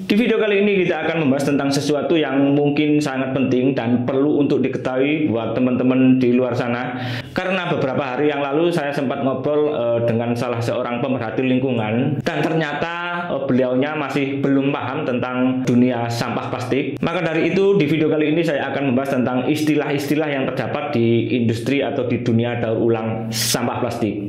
Di video kali ini kita akan membahas tentang sesuatu yang mungkin sangat penting dan perlu untuk diketahui buat teman-teman di luar sana. Karena beberapa hari yang lalu saya sempat ngobrol dengan salah seorang pemerhati lingkungan dan ternyata beliaunya masih belum paham tentang dunia sampah plastik. Maka dari itu di video kali ini saya akan membahas tentang istilah-istilah yang terdapat di industri atau di dunia daur ulang sampah plastik.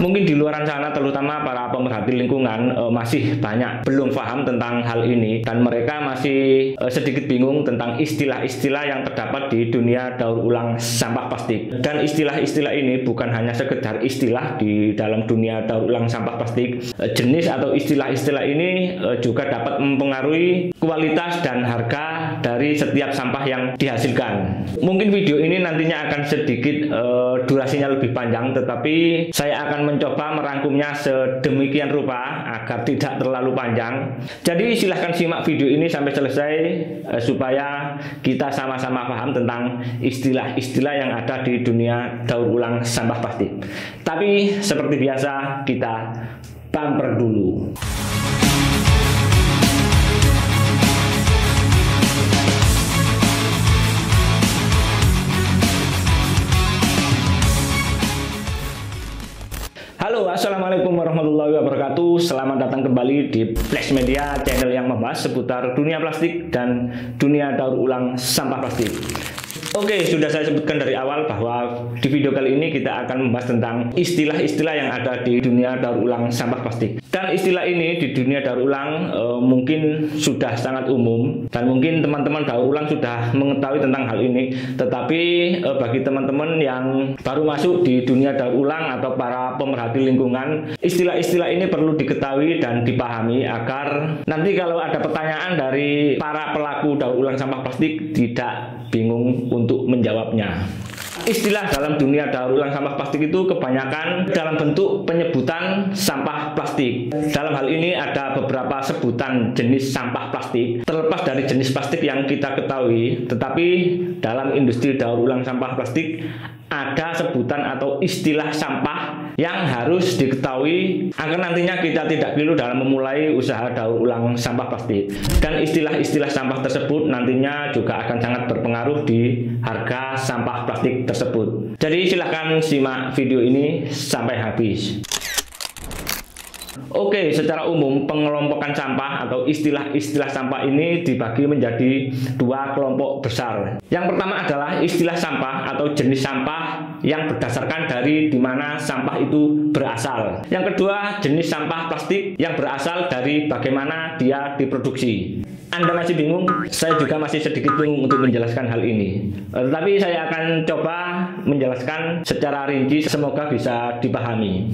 Mungkin di luar sana terutama para pemerhati lingkungan masih banyak belum paham tentang hal ini dan mereka masih sedikit bingung tentang istilah-istilah yang terdapat di dunia daur ulang sampah plastik. Dan istilah-istilah ini bukan hanya sekedar istilah di dalam dunia daur ulang sampah plastik. Jenis atau istilah-istilah ini juga dapat mempengaruhi kualitas dan harga dari setiap sampah yang dihasilkan. Mungkin video ini nantinya akan sedikit durasinya lebih panjang, tetapi saya akan mencoba merangkumnya sedemikian rupa agar tidak terlalu panjang. Jadi silahkan simak video ini sampai selesai supaya kita sama-sama paham tentang istilah-istilah yang ada di dunia daur ulang sampah plastik. Tapi seperti biasa kita bumper dulu. Halo, assalamualaikum warahmatullahi wabarakatuh. Selamat datang kembali di Flash Media, channel yang membahas seputar dunia plastik dan dunia daur ulang sampah plastik. Oke, sudah saya sebutkan dari awal bahwa di video kali ini kita akan membahas tentang istilah-istilah yang ada di dunia daur ulang sampah plastik. Dan istilah ini di dunia daur ulang mungkin sudah sangat umum dan mungkin teman-teman daur ulang sudah mengetahui tentang hal ini. Tetapi bagi teman-teman yang baru masuk di dunia daur ulang atau para pemerhati lingkungan, istilah-istilah ini perlu diketahui dan dipahami agar nanti kalau ada pertanyaan dari para pelaku daur ulang sampah plastik tidak bingung untuk menjawabnya. Istilah dalam dunia daur ulang sampah plastik itu kebanyakan dalam bentuk penyebutan sampah plastik. Dalam hal ini ada beberapa sebutan jenis sampah plastik terlepas dari jenis plastik yang kita ketahui, tetapi dalam industri daur ulang sampah plastik ada sebutan atau istilah sampah yang harus diketahui agar nantinya kita tidak keliru dalam memulai usaha daur ulang sampah plastik. Dan istilah-istilah sampah tersebut nantinya juga akan sangat berpengaruh di harga sampah plastik tersebut. Jadi silahkan simak video ini sampai habis. Oke, secara umum pengelompokan sampah atau istilah-istilah sampah ini dibagi menjadi dua kelompok besar. Yang pertama adalah istilah sampah atau jenis sampah yang berdasarkan dari di mana sampah itu berasal. Yang kedua, jenis sampah plastik yang berasal dari bagaimana dia diproduksi. Anda masih bingung? Saya juga masih sedikit bingung untuk menjelaskan hal ini. Tetapi saya akan coba menjelaskan secara rinci, semoga bisa dipahami.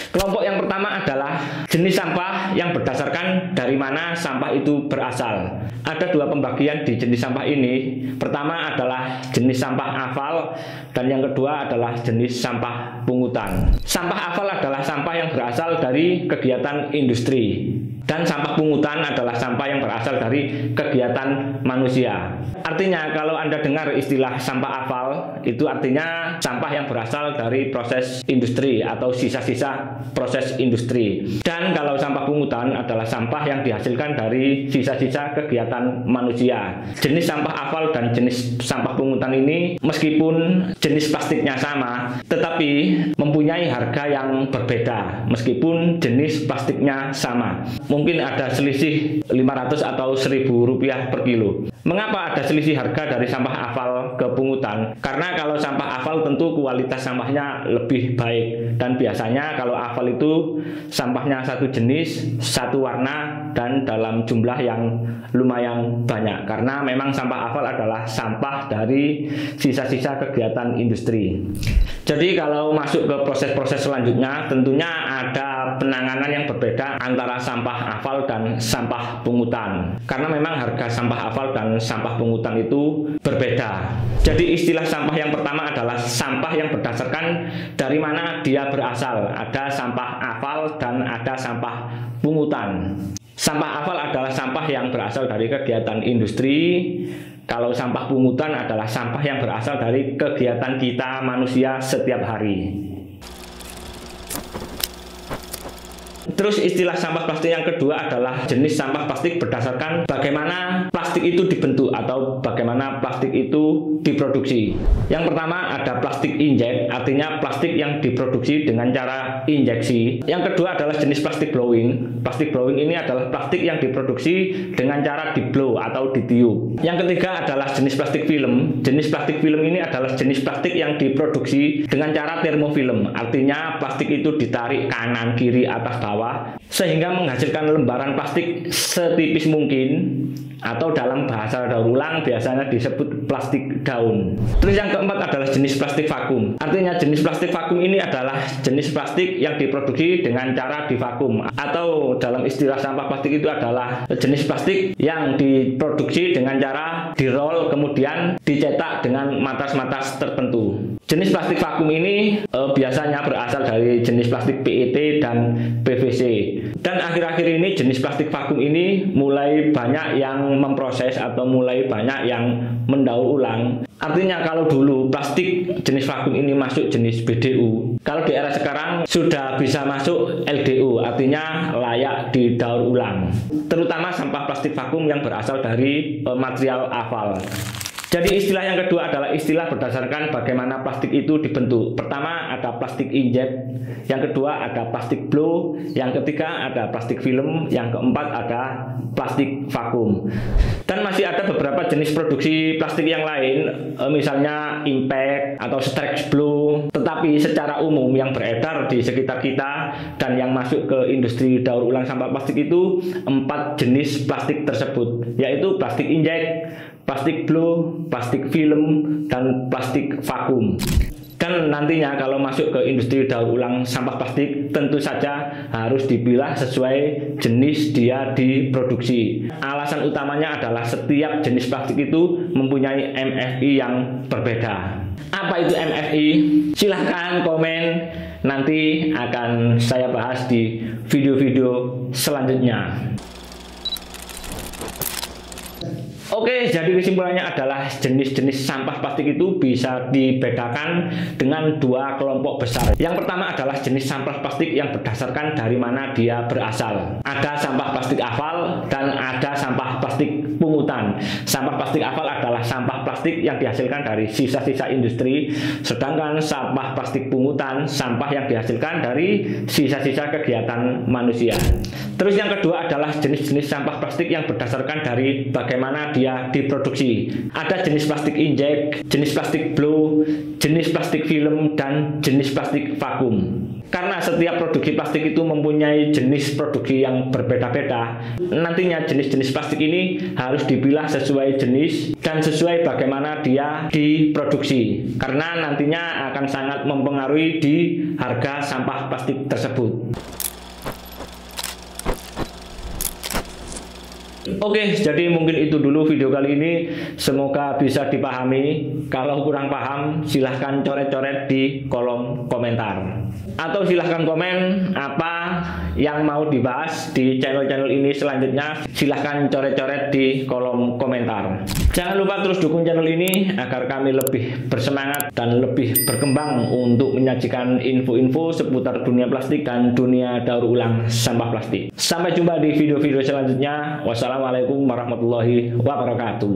Kelompok yang pertama adalah jenis sampah yang berdasarkan dari mana sampah itu berasal. Ada dua pembagian di jenis sampah ini. Pertama adalah jenis sampah aspal dan yang kedua adalah jenis sampah pungutan. Sampah aspal adalah sampah yang berasal dari kegiatan industri. Dan sampah pungutan adalah sampah yang berasal dari kegiatan manusia. Artinya kalau Anda dengar istilah sampah aspal, itu artinya sampah yang berasal dari proses industri atau sisa-sisa proses industri. Dan kalau sampah pungutan adalah sampah yang dihasilkan dari sisa-sisa kegiatan manusia. Jenis sampah aspal dan jenis sampah pungutan ini meskipun jenis plastiknya sama, tetapi mempunyai harga yang berbeda meskipun jenis plastiknya sama. Mungkin ada selisih 500 atau 1.000 rupiah per kilo. Mengapa ada selisih harga dari sampah aspal ke pungutan? Karena kalau sampah aspal tentu kualitas sampahnya lebih baik. Dan biasanya kalau aspal itu sampahnya satu jenis, satu warna, dan dalam jumlah yang lumayan banyak. Karena memang sampah aspal adalah sampah dari sisa-sisa kegiatan industri. Jadi kalau masuk ke proses-proses selanjutnya, tentunya ada penanganan yang berbeda antara sampah aspal dan sampah pungutan. Karena memang harga sampah aspal dan sampah pungutan itu berbeda. Jadi istilah sampah yang pertama adalah sampah yang berdasarkan dari mana dia berasal. Ada sampah aspal dan ada sampah pungutan. Sampah aspal adalah sampah yang berasal dari kegiatan industri. Kalau sampah pungutan adalah sampah yang berasal dari kegiatan kita manusia setiap hari. Terus istilah sampah plastik yang kedua adalah jenis sampah plastik berdasarkan bagaimana plastik itu dibentuk atau bagaimana plastik itu diproduksi. Yang pertama ada plastik injek, artinya plastik yang diproduksi dengan cara injeksi. Yang kedua adalah jenis plastik blowing. Plastik blowing ini adalah plastik yang diproduksi dengan cara di blow atau ditiup. Yang ketiga adalah jenis plastik film. Jenis plastik film ini adalah jenis plastik yang diproduksi dengan cara termofilm, artinya plastik itu ditarik kanan, kiri, atas, bawah sehingga menghasilkan lembaran plastik setipis mungkin, atau dalam bahasa daur ulang biasanya disebut plastik daun. Terus yang keempat adalah jenis plastik vakum. Artinya jenis plastik vakum ini adalah jenis plastik yang diproduksi dengan cara divakum, atau dalam istilah sampah plastik itu adalah jenis plastik yang diproduksi dengan cara di-roll kemudian dicetak dengan matas-matas tertentu. Jenis plastik vakum ini biasanya berasal dari jenis plastik PET dan PVC. Dan akhir-akhir ini jenis plastik vakum ini mulai banyak yang memproses atau mulai banyak yang mendaur ulang. Artinya kalau dulu plastik jenis vakum ini masuk jenis BDU, kalau di era sekarang sudah bisa masuk LDU, artinya layak didaur ulang. Terutama sampah plastik vakum yang berasal dari material aspal. Jadi istilah yang kedua adalah istilah berdasarkan bagaimana plastik itu dibentuk. Pertama ada plastik injek, yang kedua ada plastik blow, yang ketiga ada plastik film, yang keempat ada plastik vakum. Dan masih ada beberapa jenis produksi plastik yang lain, misalnya impact atau stretch blow. Tetapi secara umum yang beredar di sekitar kita dan yang masuk ke industri daur ulang sampah plastik itu 4 jenis plastik tersebut, yaitu plastik injek, plastik blow, plastik film, dan plastik vakum. Dan nantinya kalau masuk ke industri daur ulang sampah plastik tentu saja harus dipilah sesuai jenis dia diproduksi. Alasan utamanya adalah setiap jenis plastik itu mempunyai MFI yang berbeda. Apa itu MFI? Silahkan komen, nanti akan saya bahas di video-video selanjutnya. Oke, jadi kesimpulannya adalah jenis-jenis sampah plastik itu bisa dibedakan dengan 2 kelompok besar. Yang pertama adalah jenis sampah plastik yang berdasarkan dari mana dia berasal. Ada sampah plastik aspal dan ada sampah plastik pungutan. Sampah plastik aspal adalah sampah plastik yang dihasilkan dari sisa-sisa industri, sedangkan sampah plastik pungutan sampah yang dihasilkan dari sisa-sisa kegiatan manusia. Terus yang kedua adalah jenis-jenis sampah plastik yang berdasarkan dari bagaimana dia diproduksi. Ada jenis plastik injek, jenis plastik blow, jenis plastik film, dan jenis plastik vakum. Karena setiap produksi plastik itu mempunyai jenis produksi yang berbeda-beda, nantinya jenis-jenis plastik ini harus dipilah sesuai jenis dan sesuai bagaimana dia diproduksi, karena nantinya akan sangat mempengaruhi di harga sampah plastik tersebut. Oke, jadi mungkin itu dulu video kali ini. Semoga bisa dipahami. Kalau kurang paham, silahkan coret-coret di kolom komentar. Atau silahkan komen apa yang mau dibahas di channel-channel ini selanjutnya. Silahkan coret-coret di kolom komentar. Jangan lupa terus dukung channel ini agar kami lebih bersemangat dan lebih berkembang untuk menyajikan info-info seputar dunia plastik dan dunia daur ulang sampah plastik. Sampai jumpa di video-video selanjutnya. Wassalamualaikum warahmatullahi wabarakatuh.